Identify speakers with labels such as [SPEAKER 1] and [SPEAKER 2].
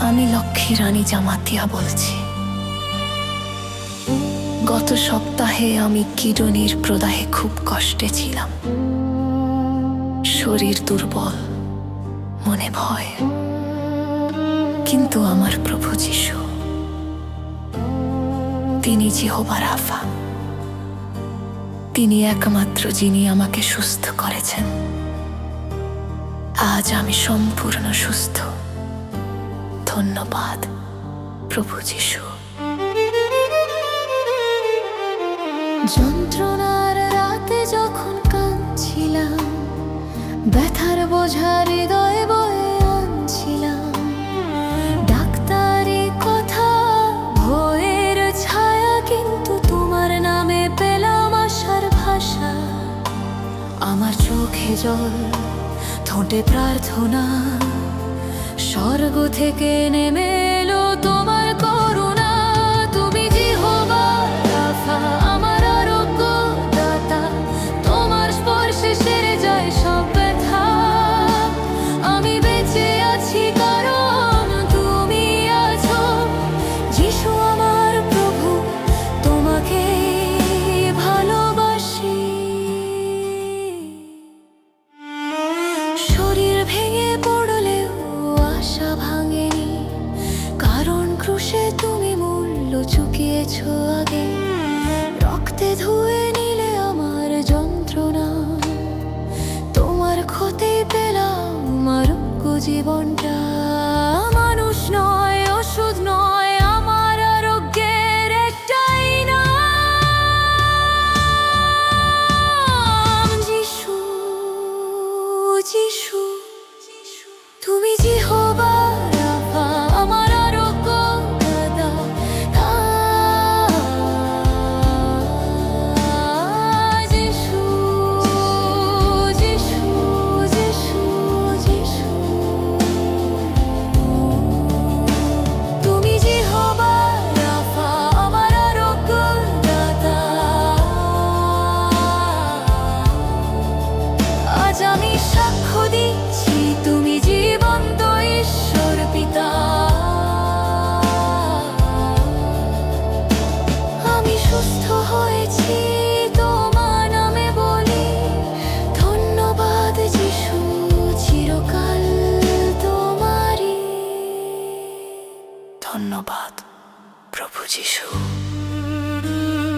[SPEAKER 1] আমি লক্ষ্মী রানী জামাতিয়া বলছি। গত সপ্তাহে আমি কিডনির প্রদাহে খুব কষ্টে ছিলাম। শরীর দুর্বল, মনে ভয়। কিন্তু আমার প্রভু যিশু, তিনি যেহোবা রাফা, তিনি একমাত্র যিনি আমাকে সুস্থ করেছেন। আজ আমি সম্পূর্ণ সুস্থ। ধন্যবাদ প্রভু যিশু। যন্ত্রণার রাতে যখন কাঁদছিলাম, ব্যথার বোঝা হৃদয়ে বয়ে আনছিলাম, ডাক্তারি কথা ভয়ের ছায়া, কিন্তু তোমার নামে পেলাম আশার ভাষা। আমার চোখে জল, ঠোঁটে প্রার্থনা, স্বর্গ থেকে নেমে এলো তোমার করুণা। তুমি যেহোবা রাফা, আমার আরোগ্য দাতা, তোমার স্পর্শে সেরে যায় সব ব্যথা। আমি বেঁচে আছি কারণ তুমি আছো। যিশু আমার প্রভু, তোমাকে ভালোবাসি। শরীর ভেঙে পড়লেও আশা ভাঙেনি, কারণ ক্রুশে তুমি মূল্য চুকিয়েছো আগে। রক্তে ধুয়ে নিলে আমার যন্ত্রণা, তোমার ক্ষতি পেলাম আরোগ্য জীবনটা। মানুষ নয়, ওষুধ নয়, আমার আরোগ্যের একটাই নাম যিশু। যিশু, তুমি যেহোবা রাফা, আমার আরোগ্য দাতা। যিশু, যিশু, যিশু, যিশু, তুমি যেহোবা রাফা, আমার আরোগ্য দাতা। আজ আমি সাক্ষ্য দিচ্ছি, তুমি জীবন্ত ঈশ্বর পিতা। আমি সুস্থ হয়েছি তোমার নামে বলি। ধন্যবাদ যিশু, চিরকাল তোমারই। ধন্যবাদ প্রভু যিশু।